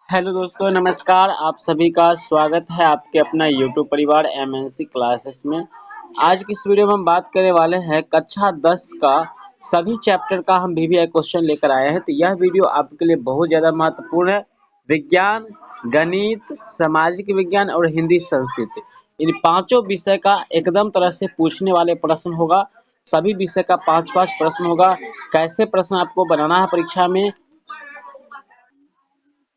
Hello दोस्तों, नमस्कार। आप सभी का स्वागत है आपके अपना यूट्यूब परिवार एमएनसी क्लासेस में। आज की इस वीडियो में हम बात करने वाले हैं कक्षा 10 का सभी चैप्टर का हम वीवीआई क्वेश्चन लेकर आए हैं। तो यह वीडियो आपके लिए बहुत ज़्यादा महत्वपूर्ण है। विज्ञान, गणित, सामाजिक विज्ञान और हिंदी संस्कृत, इन पांचों विषय का एकदम तरह से पूछने वाले प्रश्न होगा। सभी विषय का 5-5 प्रश्न होगा। कैसे प्रश्न आपको बनाना है परीक्षा में,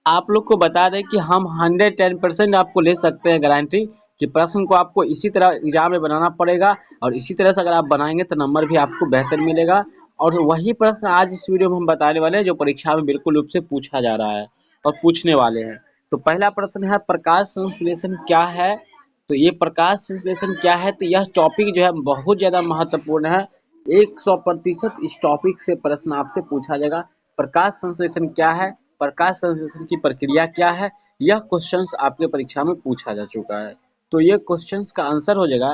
आप लोग को बता दें कि हम 110% आपको ले सकते हैं गारंटी कि प्रश्न को आपको इसी तरह एग्जाम में बनाना पड़ेगा और इसी तरह से अगर आप बनाएंगे तो नंबर भी आपको बेहतर मिलेगा। और वही प्रश्न आज इस वीडियो में हम बताने वाले हैं जो परीक्षा में बिल्कुल रूप से पूछा जा रहा है और पूछने वाले हैं। तो पहला प्रश्न है, प्रकाश संश्लेषण क्या है। तो ये प्रकाश संश्लेषण क्या है, तो यह टॉपिक जो है बहुत ज़्यादा महत्वपूर्ण है। 100% इस टॉपिक से प्रश्न आपसे पूछा जाएगा। प्रकाश संश्लेषण क्या है, प्रकाश संश्लेषण की प्रक्रिया क्या है, यह क्वेश्चंस आपके परीक्षा में पूछा जा चुका है। तो ये क्वेश्चंस का आंसर हो जाएगा,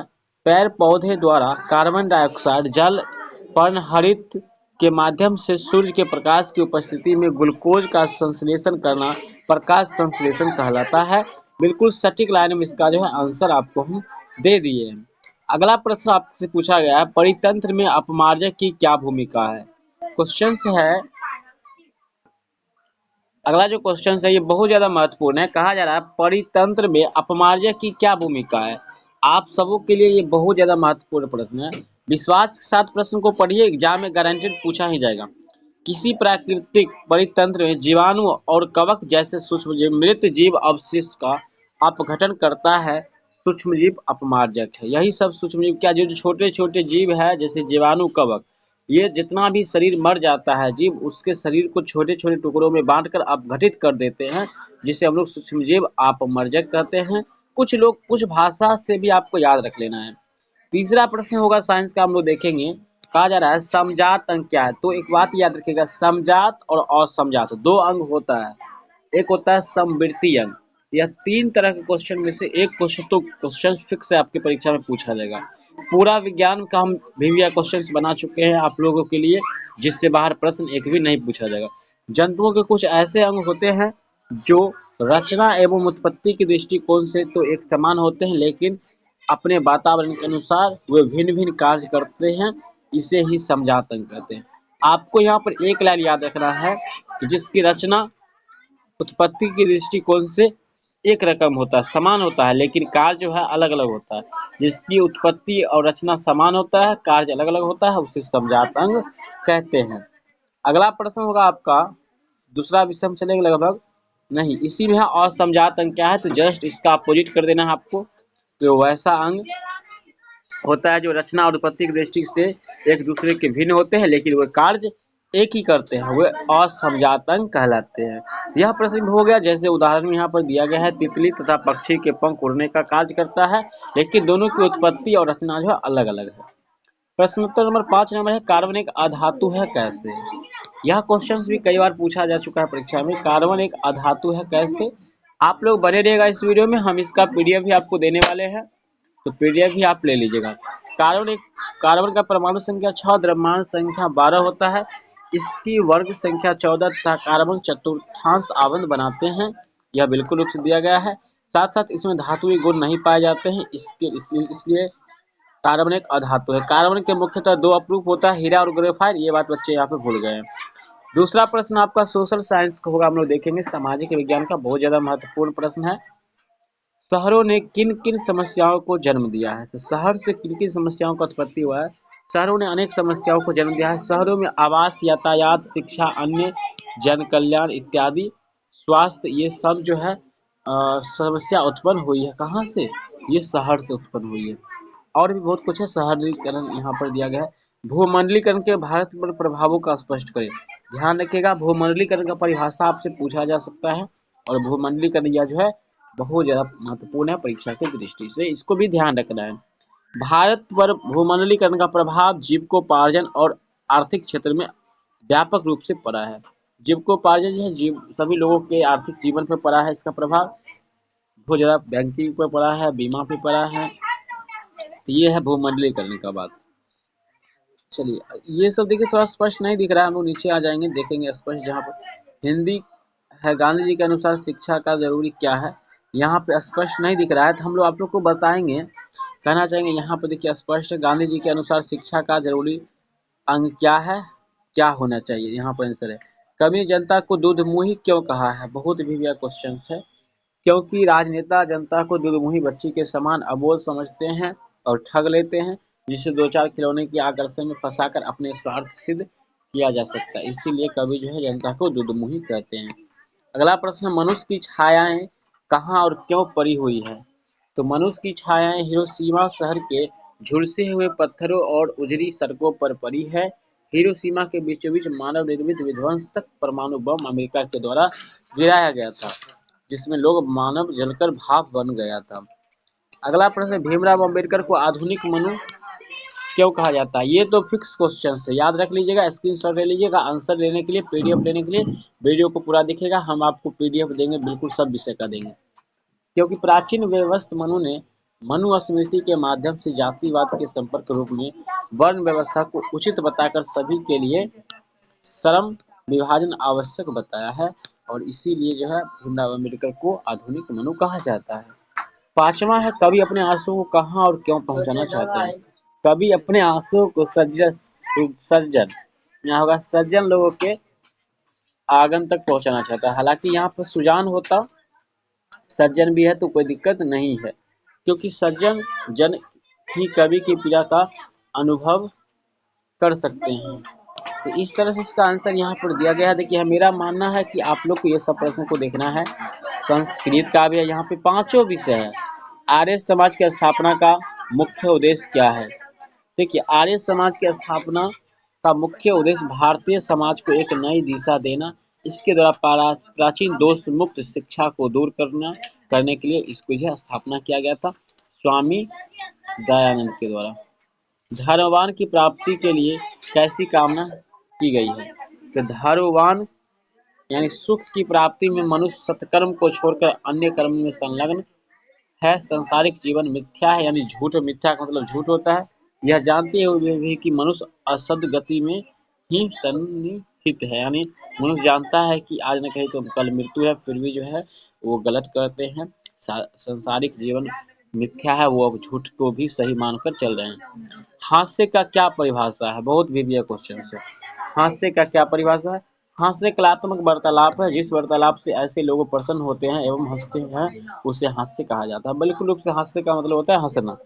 पेड़ पौधे द्वारा कार्बन डाइऑक्साइड जल पर्णहरित के माध्यम से सूर्य के प्रकाश की उपस्थिति में ग्लूकोज का संश्लेषण करना प्रकाश संश्लेषण कहलाता है। बिल्कुल सटीक लाइन में इसका जो है आंसर आपको हम दे दिए हैं। अगला प्रश्न आपसे पूछा गया है, परितंत्र में अपमार्जक की क्या भूमिका है। क्वेश्चन है, अगला जो क्वेश्चन है ये बहुत ज्यादा महत्वपूर्ण है। कहा जा रहा है परितंत्र में अपमार्जक की क्या भूमिका है। आप सबों के लिए ये बहुत ज्यादा महत्वपूर्ण प्रश्न है। विश्वास के साथ प्रश्न को पढ़िए, एग्जाम में गारंटेड पूछा ही जाएगा। किसी प्राकृतिक परितंत्र में जीवाणु और कवक जैसे सूक्ष्म जीव मृत जीव अवशिष्ट का अपघटन करता है, सूक्ष्म जीव अपमार्जक है। यही सब सूक्ष्म जीव क्या, जो छोटे छोटे जीव है जैसे जीवाणु कवक, ये जितना भी शरीर मर जाता है जीव, उसके शरीर को छोटे छोटे टुकड़ों में बांटकर अपघटित कर देते हैं, जिसे हम लोग सूक्ष्म जीव अपमर्जक कहते हैं। कुछ लोग कुछ भाषा से भी आपको याद रख लेना है। तीसरा प्रश्न होगा साइंस का, हम लोग देखेंगे। कहा जा रहा है समजात अंग क्या है। तो एक बात याद रखिएगा, समजात और असमजात दो अंग होता है। एक होता है समवृत्तीय अंग। यह तीन तरह के क्वेश्चन में से एक क्वेश्चन तो क्वेश्चन फिक्स है आपके परीक्षा में पूछा जाएगा। पूरा विज्ञान का हम वीवीआई क्वेश्चन बना चुके हैं आप लोगों के लिए, जिससे बाहर प्रश्न एक भी नहीं पूछा जाएगा। जंतुओं के कुछ ऐसे अंग होते हैं जो रचना एवं उत्पत्ति की दृष्टिकोण से तो एक समान होते हैं, लेकिन अपने वातावरण के अनुसार वे भिन्न भिन्न कार्य करते हैं। इसे ही समजात अंग कहते हैं। आपको यहाँ पर एक लाइन याद रखना है कि जिसकी रचना उत्पत्ति के दृष्टिकोण से एक रकम होता है, समान होता है, लेकिन कार्य जो है अलग अलग होता है। जिसकी उत्पत्ति और रचना समान होता है, कार्य अलग अलग होता है, उसे समजात अंग कहते हैं। अगला प्रश्न होगा आपका, दूसरा विषय में चलेंगे लगभग नहीं, इसी में है असमजात अंग क्या है। तो जस्ट इसका अपोजिट कर देना है आपको। तो वैसा अंग होता है जो रचना और उत्पत्ति की दृष्टि से एक दूसरे के भिन्न होते हैं, लेकिन वे कार्य एक ही करते हैं, वे असमजात अंग कहलाते हैं। यह प्रश्न हो गया। जैसे उदाहरण यहाँ पर दिया गया है, तितली तथा पक्षी के पंख उड़ने का कार्य करता है, लेकिन दोनों की उत्पत्ति और रचना जो है अलग अलग है। प्रश्न उत्तर नंबर 5 नंबर है, कार्बन एक अधातु है कैसे। यह क्वेश्चन भी कई बार पूछा जा चुका है परीक्षा में। कार्बन एक अधातु है कैसे। आप लोग बने रहिएगा इस वीडियो में, हम इसका पीडीएफ भी आपको देने वाले हैं, तो पीडीएफ भी आप ले लीजिएगा। कार्बन का परमाणु संख्या 6, द्रव्यमान संख्या 12 होता है। इसकी वर्ग संख्या 14 तथा कार्बन चतुर्थांश आवरण बनाते हैं। यह बिल्कुल रूप से दिया गया है। साथ साथ इसमें धातुई गुण नहीं पाए जाते हैं, इसलिए कार्बन एक अधातु है। कार्बन के मुख्यतः दो अपरूप होता है, हीरा और ग्रेफाइट। ये बात बच्चे यहाँ पे भूल गए हैं। दूसरा प्रश्न आपका सोशल साइंस का होगा, हम लोग देखेंगे सामाजिक विज्ञान का बहुत ज्यादा महत्वपूर्ण प्रश्न है। शहरों ने किन किन समस्याओं को जन्म दिया है। तो शहर से किन किन समस्याओं का उत्पत्ति हुआ है। शहरों ने अनेक समस्याओं को जन्म दिया है। शहरों में आवास, यातायात, शिक्षा, अन्य जन कल्याण इत्यादि, स्वास्थ्य, ये सब जो है समस्या उत्पन्न हुई है। कहाँ से, ये शहर से उत्पन्न हुई है। और भी बहुत कुछ है। शहरीकरण यहाँ पर दिया गया है। भूमंडलीकरण के भारत पर प्रभावों का स्पष्ट करें। ध्यान रखिएगा, भूमंडलीकरण का परिभाषा आपसे पूछा जा सकता है, और भूमंडलीकरण यह जो है बहुत ज्यादा महत्वपूर्ण है परीक्षा की दृष्टि से, इसको भी ध्यान रखना है। भारत पर भूमंडलीकरण का प्रभाव जीविकोपार्जन और आर्थिक क्षेत्र में व्यापक रूप से पड़ा है। जीविकोपार्जन जो है जीव सभी लोगों के आर्थिक जीवन पर पड़ा है इसका प्रभाव। बहुत ज्यादा बैंकिंग पर पड़ा है, बीमा पे पड़ा है। ये है भूमंडलीकरण का बात। चलिए, ये सब देखिए थोड़ा स्पष्ट नहीं दिख रहा है, हम लोग नीचे आ जाएंगे, देखेंगे स्पष्ट। जहाँ पर हिंदी है गांधी जी के अनुसार शिक्षा का जरूरी क्या है? यहाँ पे स्पष्ट नहीं दिख रहा है, तो हम लोग आप लोग को बताएंगे, कहना चाहेंगे। यहाँ पे देखिए स्पष्ट है, गांधी जी के अनुसार शिक्षा का जरूरी अंग क्या है, क्या होना चाहिए? यहाँ पर आंसर है, कवि ने जनता को दूधमुही क्यों कहा है? बहुत भी यह क्वेश्चन है। क्योंकि राजनेता जनता को दुर्मुही बच्ची के समान अबोध समझते हैं और ठग लेते हैं, जिसे दो चार खिलौने के आकर्षण में फंसाकर अपने स्वार्थ सिद्ध किया जा सकता है। इसीलिए कवि जो है जनता को दुर्मुही कहते हैं। अगला प्रश्न, मनुष्य की छायाएं कहाँ और क्यों पड़ी हुई है? तो मनुष्य की छायाएं हिरोशिमा शहर के झुलसे हुए पत्थरों और उजड़ी सड़कों पर पड़ी है। हिरोशिमा के बीचों बीच मानव निर्मित विध्वंसक परमाणु बम अमेरिका के द्वारा गिराया गया था, जिसमें लोग मानव जलकर भाप बन गया था। अगला प्रश्न, भीमराव अंबेडकर को आधुनिक मनु क्यों कहा जाता है? ये तो फिक्स क्वेश्चन है, याद रख लीजिएगा, स्क्रीनशॉट ले लीजिएगा। आंसर लेने के लिए, पीडीएफ लेने के लिए वीडियो को पूरा देखिएगा। हम आपको पीडीएफ देंगे, बिल्कुल सब विषय का देंगे। क्योंकि प्राचीन व्यवस्थ मनु ने मनुस्मृति के माध्यम से जातिवाद के संपर्क रूप में वर्ण व्यवस्था को उचित बताकर सभी के लिए श्रम विभाजन आवश्यक बताया है, और इसीलिए जो है भीमराव अम्बेडकर को आधुनिक मनु कहा जाता है। पांचवा है, कवि अपने आंसुओं को कहाँ और क्यों पहुंचाना चाहते हैं? कवि अपने आंसुओं को सज्जन यहाँ होगा सज्जन लोगों के आंगन तक पहुंचाना चाहता है। हालांकि यहाँ पर सुजान होता, सज्जन भी है तो कोई दिक्कत नहीं है, क्योंकि सज्जन जन ही कवि की पीड़ा का अनुभव कर सकते हैं। तो इस तरह से इसका आंसर यहाँ पर दिया गया है। देखिए मेरा मानना है कि आप लोग को ये सब प्रश्नों को देखना है। संस्कृत का भी है, यहाँ पे पांचों विषय है। आर्य समाज की स्थापना का मुख्य उद्देश्य क्या है? देखिए आर्य समाज की स्थापना का मुख्य उद्देश्य भारतीय समाज को एक नई दिशा देना, इसके द्वारा प्राचीन दोष मुक्त शिक्षा को दूर करने के लिए इसकी स्थापना किया गया था, स्वामी दयानंद के द्वारा। धर्मवान की प्राप्ति के लिए कैसी कामना की गई है? तो धर्मवान यानी सुख की प्राप्ति में मनुष्य सत्कर्म को छोड़कर अन्य कर्म में संलग्न है। सांसारिक जीवन मिथ्या है, यानी झूठ, मिथ्या का मतलब झूठ होता है। यह जानते हुए भी कि मनुष्य असद गति में ही सन्निहित है, यानी मनुष्य जानता है कि आज न कहीं तो कल मृत्यु है, फिर भी जो है वो गलत करते हैं। सांसारिक जीवन मिथ्या है, वो अब झूठ को भी सही मानकर चल रहे हैं। हास्य का क्या परिभाषा है? बहुत विभिन्न क्वेश्चन है। हास्य का क्या परिभाषा है? हास्य कलात्मक वार्तालाप है, जिस वार्तालाप से ऐसे लोग प्रसन्न होते हैं एवं हंसते हैं, उसे हास्य कहा जाता है। बिल्कुल रूप से हास्य का मतलब होता है हंसना।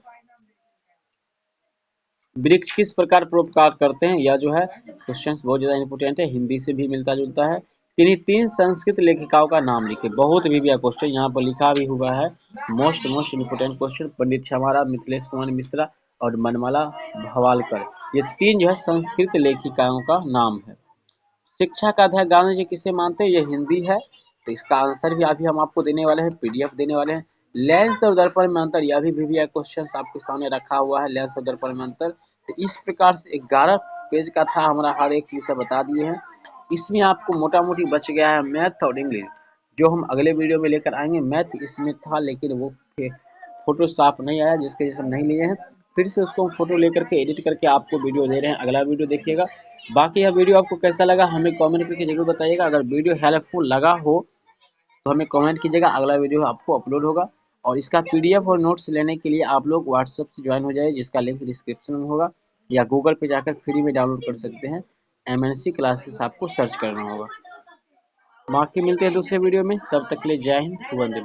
वृक्ष किस प्रकार परोपकार करते हैं? यह जो है क्वेश्चन बहुत ज्यादा इंपोर्टेंट है, हिंदी से भी मिलता जुलता है। किन्हीं तीन संस्कृत लेखिकाओं का नाम लिखे। बहुत विभिन्न क्वेश्चन यहाँ पर लिखा भी हुआ है, मोस्ट इंपोर्टेंट क्वेश्चन। पंडित क्षमाराव, मिथिलेश कुमार मिश्रा और मनमाला भवालकर, ये तीन जो है संस्कृत लेखिकाओं का नाम है। शिक्षा का अध्याय गांधी जी किसे मानते हैं? ये हिंदी है, तो इसका आंसर भी अभी हम आपको देने वाले हैं, पीडीएफ देने वाले हैं। लेंस और दर्पण में अंतर, यह भी क्वेश्चन आपके सामने रखा हुआ है, लेंस और दर्पण में अंतर। तो इस प्रकार से 11 पेज का था हमारा, हर एक विषय बता दिए हैं। इसमें आपको मोटा मोटी बच गया है मैथ और इंग्लिश, जो हम अगले वीडियो में लेकर आएंगे। मैथ इसमें था लेकिन वो फोटो साफ नहीं आया, जिसके वजह से हम नहीं लिए हैं। फिर से उसको हम फोटो लेकर के एडिट करके आपको वीडियो दे रहे हैं, अगला वीडियो देखिएगा। बाकी यह वीडियो आपको कैसा लगा हमें कमेंट करके जरूर बताइएगा। अगर वीडियो हेल्पफुल लगा हो तो हमें कमेंट कीजिएगा, अगला वीडियो आपको अपलोड होगा। और इसका पीडीएफ और नोट्स लेने के लिए आप लोग व्हाट्सएप से ज्वाइन हो जाइए, जिसका लिंक डिस्क्रिप्शन में होगा, या गूगल पे जाकर फ्री में डाउनलोड कर सकते हैं। MNC क्लासेस आपको सर्च करना होगा। बाकी मिलते हैं दूसरे वीडियो में, तब तक के लिए जय हिंद, वंदे मातरम।